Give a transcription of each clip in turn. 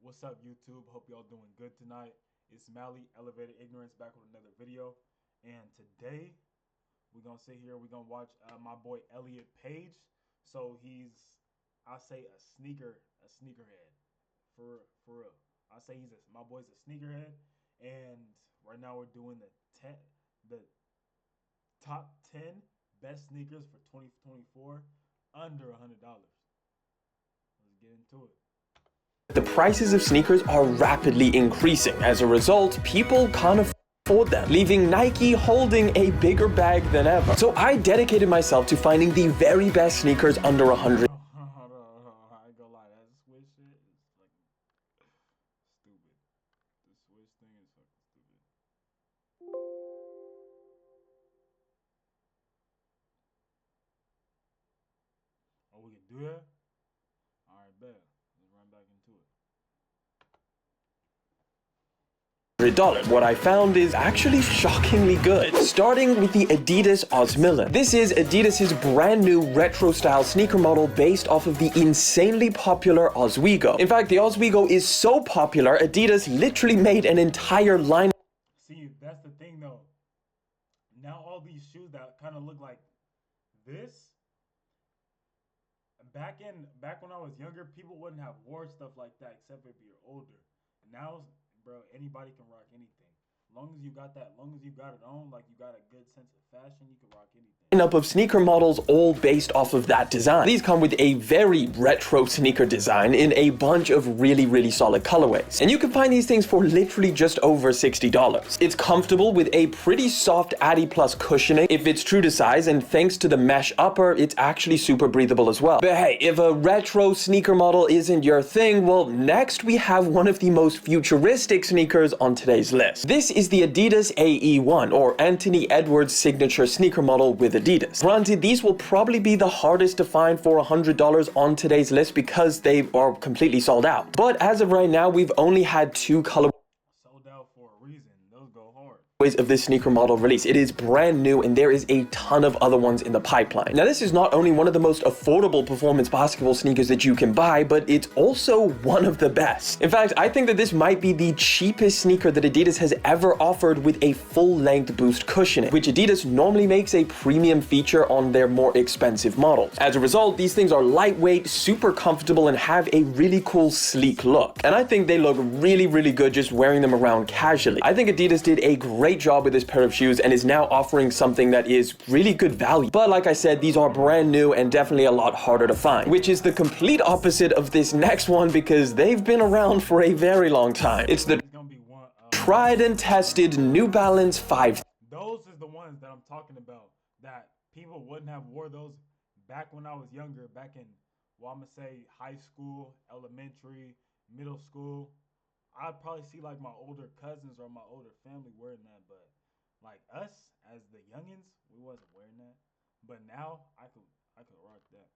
What's up, YouTube? Hope y'all doing good tonight. It's Mally, Elevated Ignorance, back with another video. And today, we're going to sit here, we're going to watch my boy Elliot Page. So he's, I say a sneakerhead. For real. I say my boy's a sneakerhead. And right now we're doing the top 10 best sneakers for 2024 under $100. Let's get into it. The prices of sneakers are rapidly increasing. As a result, people can't afford them, leaving Nike holding a bigger bag than ever. So I dedicated myself to finding the very best sneakers under 100. I ain't gonna lie, that Swiss shit is fucking stupid. The Swiss thing is fucking stupid. Oh, we can do that? Alright, bet. Let's run back into it. What I found is actually shockingly good. Starting with the Adidas OS Millan. This is Adidas's brand new retro style sneaker model based off of the insanely popular Oswego. In fact, the Oswego is so popular, Adidas literally made an entire line. See, that's the thing though. Now all these shoes that kind of look like this, back when I was younger, people wouldn't have wore stuff like that except if you're older. Now, bro, anybody can rock anything. Long as you got it on, like you got a good sense of fashion, you can rock anything. Lineup of sneaker models all based off of that design. These come with a very retro sneaker design in a bunch of really solid colorways. And you can find these things for literally just over $60. It's comfortable with a pretty soft Atti Plus cushioning. It fits true to size, and thanks to the mesh upper, it's actually super breathable as well. But hey, if a retro sneaker model isn't your thing, well, next we have one of the most futuristic sneakers on today's list. This is the Adidas AE1, or Anthony Edwards signature sneaker model with Adidas. Granted, these will probably be the hardest to find for $100 on today's list because they are completely sold out. But as of right now, we've only had two colorways Sold out for a reason. Those go hard. of this sneaker model release. It is brand new and there is a ton of other ones in the pipeline. Now, this is not only one of the most affordable performance basketball sneakers that you can buy, but it's also one of the best. In fact, I think that this might be the cheapest sneaker that Adidas has ever offered with a full-length boost cushioning, which Adidas normally makes a premium feature on their more expensive models. As a result, these things are lightweight, super comfortable, and have a really cool, sleek look. And I think they look really good just wearing them around casually. I think Adidas did a great job with this pair of shoes and is now offering something that is really good value. But like I said, these are brand new and definitely a lot harder to find, which is the complete opposite of this next one because they've been around for a very long time. It's the tried and tested New Balance 5. Those is the ones that I'm talking about, that people wouldn't have wore those back when I was younger, back in, well, I'm gonna say high school, elementary, middle school. I'd probably see like my older cousins or my older family wearing that, but like us as the youngins, we wasn't wearing that. But now I could rock that.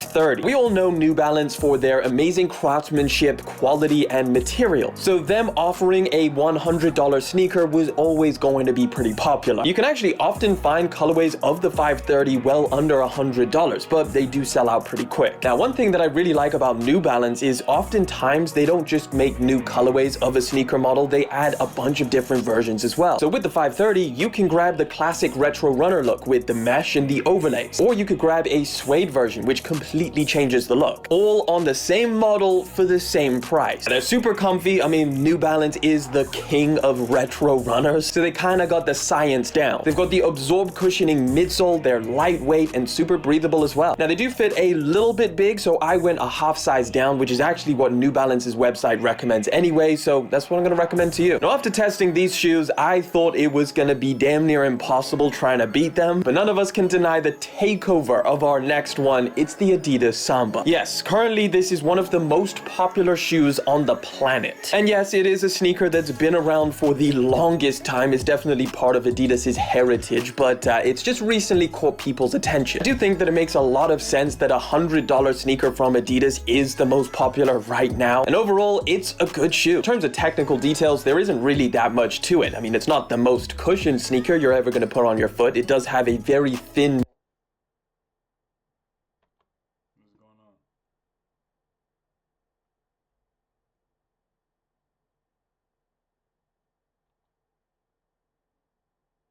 30. We all know New Balance for their amazing craftsmanship, quality, and material. So them offering a $100 sneaker was always going to be pretty popular. You can actually often find colorways of the 530 well under $100, but they do sell out pretty quick. Now, one thing that I really like about New Balance is oftentimes they don't just make new colorways of a sneaker model, they add a bunch of different versions as well. So with the 530, you can grab the classic retro runner look with the mesh and the overlays, or you could grab a suede version, which completely changes the look, all on the same model for the same price. They're super comfy. I mean, New Balance is the king of retro runners, so they kind of got the science down. They've got the absorb cushioning midsole, they're lightweight and super breathable as well. Now, they do fit a little bit big, so I went a half size down, which is actually what New Balance's website recommends anyway, so that's what I'm going to recommend to you. Now, after testing these shoes, I thought it was going to be damn near impossible trying to beat them, but none of us can deny the takeover of our next one. It's the Adidas Samba. Yes, currently this is one of the most popular shoes on the planet. And yes, it is a sneaker that's been around for the longest time. It's definitely part of Adidas's heritage, but it's just recently caught people's attention. I do think that it makes a lot of sense that a $100 sneaker from Adidas is the most popular right now. And overall, it's a good shoe. In terms of technical details, there isn't really that much to it. I mean, it's not the most cushioned sneaker you're ever going to put on your foot. It does have a very thin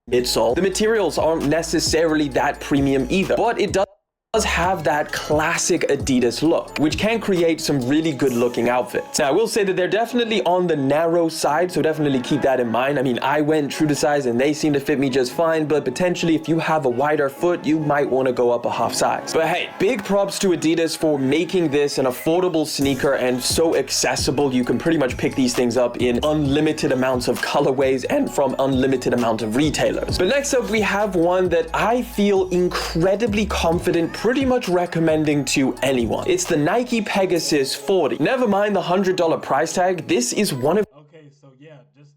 midsole. The materials aren't necessarily that premium either, but it does have that classic Adidas look, which can create some really good looking outfits. Now, I will say that they're definitely on the narrow side, so definitely keep that in mind. I mean, I went true to size and they seem to fit me just fine, but potentially if you have a wider foot, you might want to go up a half size. But hey, big props to Adidas for making this an affordable sneaker and so accessible. You can pretty much pick these things up in unlimited amounts of colorways and from unlimited amount of retailers. But next up, we have one that I feel incredibly confident pretty much recommending to anyone. It's the Nike Pegasus 40. Never mind the $100 price tag, this is one of... Okay, so yeah, just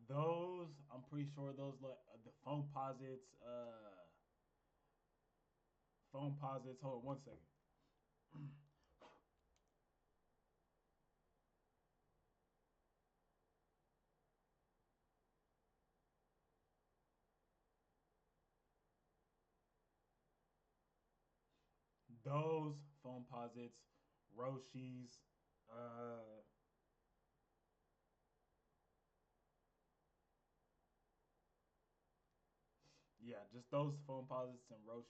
those, I'm pretty sure those, like, the foam posits, hold on one second. Those foam posits, Roshis, yeah, just those foam posits and Roshis.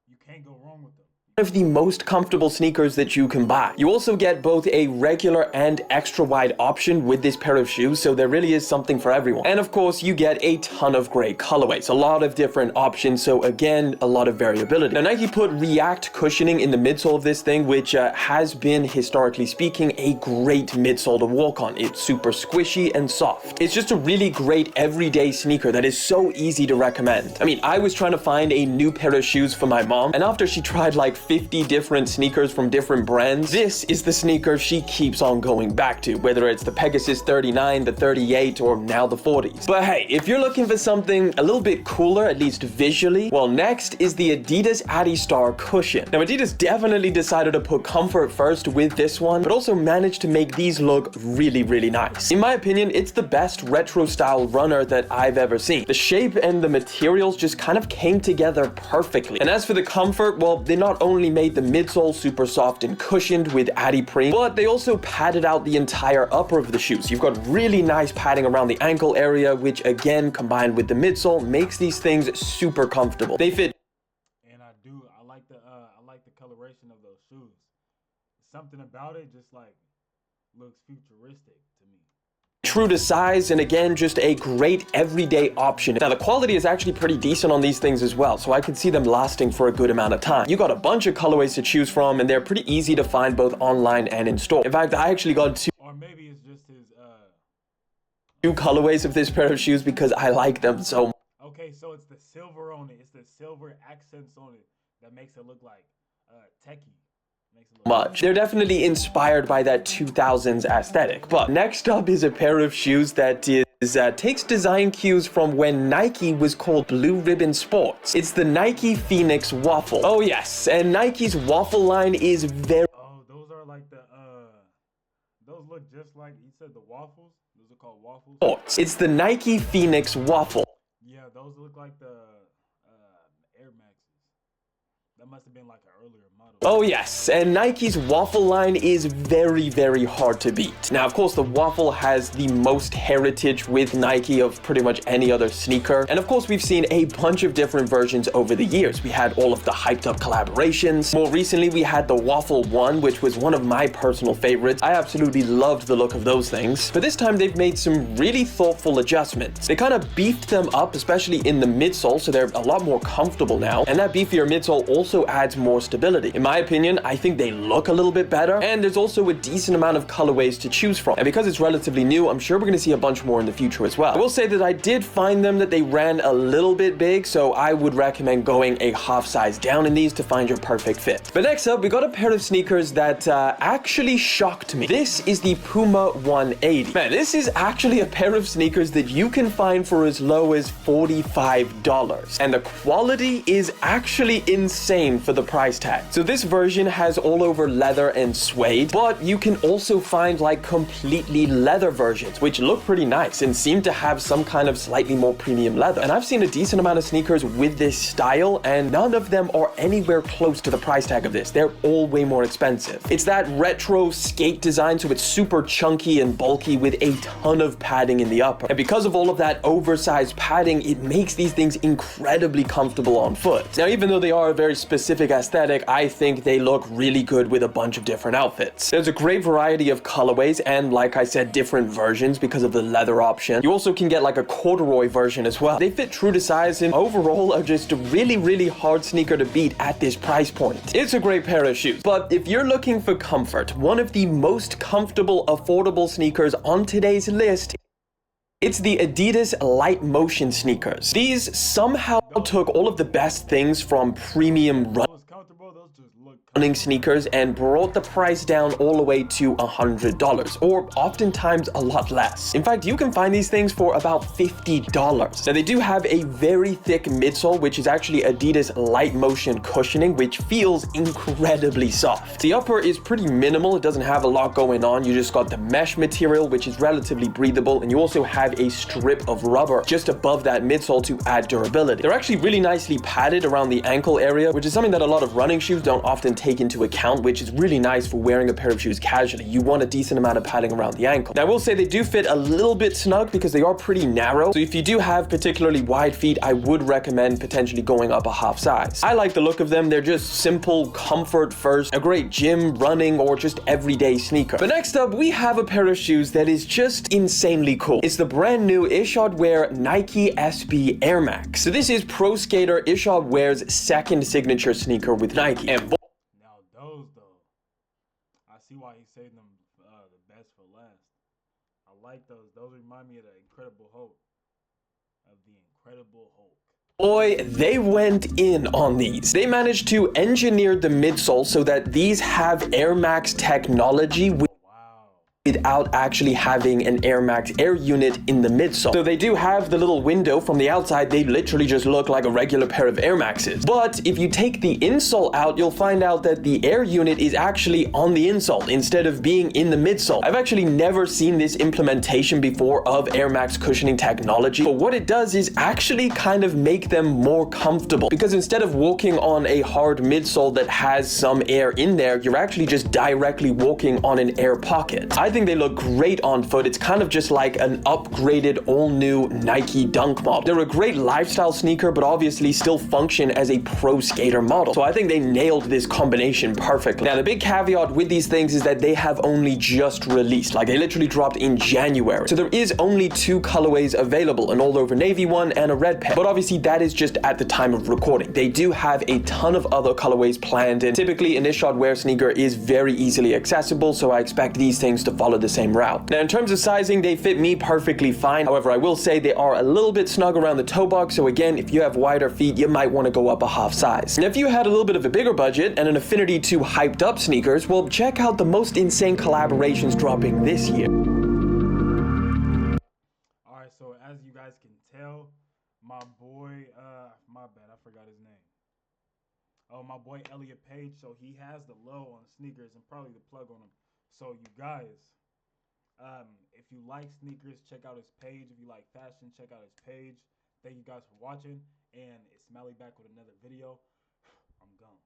You can't go wrong with them. Of the most comfortable sneakers that you can buy. You also get both a regular and extra wide option with this pair of shoes, so there really is something for everyone. And of course, you get a ton of great colorways, a lot of different options, so again, a lot of variability. Now, Nike put React cushioning in the midsole of this thing, which has been, historically speaking, a great midsole to walk on. It's super squishy and soft. It's just a really great everyday sneaker that is so easy to recommend. I mean, I was trying to find a new pair of shoes for my mom, and after she tried like 50 different sneakers from different brands, this is the sneaker she keeps on going back to, whether it's the Pegasus 39, the 38, or now the 40s. But hey, if you're looking for something a little bit cooler, at least visually, well, next is the Adidas Atti Star cushion. Now, Adidas definitely decided to put comfort first with this one, but also managed to make these look really, really nice. In my opinion, it's the best retro style runner that I've ever seen. The shape and the materials just kind of came together perfectly. And as for the comfort, well, they not only made the midsole super soft and cushioned with Atti print, but they also padded out the entire upper of the shoes. You've got really nice padding around the ankle area, which again, combined with the midsole, makes these things super comfortable. They fit. And I like the coloration of those shoes. Something about it just like looks futuristic to me. True to size, and again, just a great everyday option. Now, the quality is actually pretty decent on these things as well, so I could see them lasting for a good amount of time. You got a bunch of colorways to choose from, and they're pretty easy to find both online and in store. In fact, I actually got two. Or maybe it's just his two colorways of this pair of shoes because I like them so much. Okay, so it's the silver on it. It's the silver accents on it that makes it look like techie. Much. They're definitely inspired by that 2000s aesthetic. But next up is a pair of shoes that takes design cues from when Nike was called Blue Ribbon Sports. It's the Nike Phoenix Waffle. Oh yes, and Nike's Waffle line is very... Oh, those are like the, those look just like, you said the waffles? Those are called waffles? It's the Nike Phoenix Waffle. Yeah, those look like the Air Maxes. That must have been like an earlier model. Oh yes, and Nike's Waffle line is very, very hard to beat. Now, of course, the Waffle has the most heritage with Nike of pretty much any other sneaker. And of course, we've seen a bunch of different versions over the years. We had all of the hyped up collaborations. More recently, we had the Waffle 1, which was one of my personal favorites. I absolutely loved the look of those things. But this time, they've made some really thoughtful adjustments. They kind of beefed them up, especially in the midsole, so they're a lot more comfortable now. And that beefier midsole also adds more stability. In my opinion, I think they look a little bit better, and there's also a decent amount of colorways to choose from. And because it's relatively new, I'm sure we're going to see a bunch more in the future as well. I will say that I did find them that they ran a little bit big, so I would recommend going a half size down in these to find your perfect fit. But next up, we got a pair of sneakers that actually shocked me. This is the Puma 180. Man, this is actually a pair of sneakers that you can find for as low as $45. And the quality is actually insane. insane for the price tag. So this version has all over leather and suede, but you can also find like completely leather versions, which look pretty nice and seem to have some kind of slightly more premium leather. And I've seen a decent amount of sneakers with this style, and none of them are anywhere close to the price tag of this. They're all way more expensive. It's that retro skate design, so it's super chunky and bulky with a ton of padding in the upper. And because of all of that oversized padding, it makes these things incredibly comfortable on foot. Now, even though they are a very specific aesthetic, I think they look really good with a bunch of different outfits. There's a great variety of colorways and, like I said, different versions because of the leather option. You also can get like a corduroy version as well. They fit true to size and overall are just a really hard sneaker to beat at this price point. It's a great pair of shoes, but if you're looking for comfort, one of the most comfortable, affordable sneakers on today's list, it's the Adidas Light Motion sneakers. These somehow took all of the best things from premium running sneakers and brought the price down all the way to $100, or oftentimes a lot less. In fact, you can find these things for about $50. Now, they do have a very thick midsole, which is actually Adidas Light Motion cushioning, which feels incredibly soft. The upper is pretty minimal. It doesn't have a lot going on. You just got the mesh material, which is relatively breathable, and you also have a strip of rubber just above that midsole to add durability. They're actually really nicely padded around the ankle area, which is something that a lot of running shoes don't often take into account, which is really nice for wearing a pair of shoes casually. You want a decent amount of padding around the ankle. Now, I will say they do fit a little bit snug because they are pretty narrow. So if you do have particularly wide feet, I would recommend potentially going up a half size. I like the look of them. They're just simple comfort first, a great gym, running, or just everyday sneaker. But next up, we have a pair of shoes that is just insanely cool. It's the brand new Ishod Wear Nike SB Air Max. So this is pro skater Ishod Wear's second signature sneaker with Nike. And those though, I see why he saved them the best for last. I like those. Those remind me of the Incredible Hulk. boy, they went in on these. They managed to engineer the midsole so that these have Air Max technology without actually having an Air Max air unit in the midsole. So they do have the little window from the outside. They literally just look like a regular pair of Air Maxes. But if you take the insole out, you'll find out that the air unit is actually on the insole instead of being in the midsole. I've actually never seen this implementation before of Air Max cushioning technology, but what it does is actually kind of make them more comfortable, because instead of walking on a hard midsole that has some air in there, you're actually just directly walking on an air pocket. I think they look great on foot. It's kind of just like an upgraded all-new Nike Dunk model. They're a great lifestyle sneaker, but obviously still function as a pro skater model. So I think they nailed this combination perfectly. Now, the big caveat with these things is that they have only just released. Like, they literally dropped in January. So there is only 2 colorways available, an all-over navy one and a red pair. But obviously that is just at the time of recording. They do have a ton of other colorways planned, and typically an Ishod Wear sneaker is very easily accessible, so I expect these things to follow the same route. Now, in terms of sizing, they fit me perfectly fine. However, I will say they are a little bit snug around the toe box, so again, if you have wider feet, you might want to go up a half size. Now, if you had a little bit of a bigger budget and an affinity to hyped up sneakers, well, check out the most insane collaborations dropping this year. Alright, so as you guys can tell, my boy, my bad, I forgot his name. Oh, my boy Elliot Page, so he has the low on sneakers and probably the plug on them. So you guys, if you like sneakers, check out his page. If you like fashion, check out his page. Thank you guys for watching, and it's Smiley back with another video. I'm gone.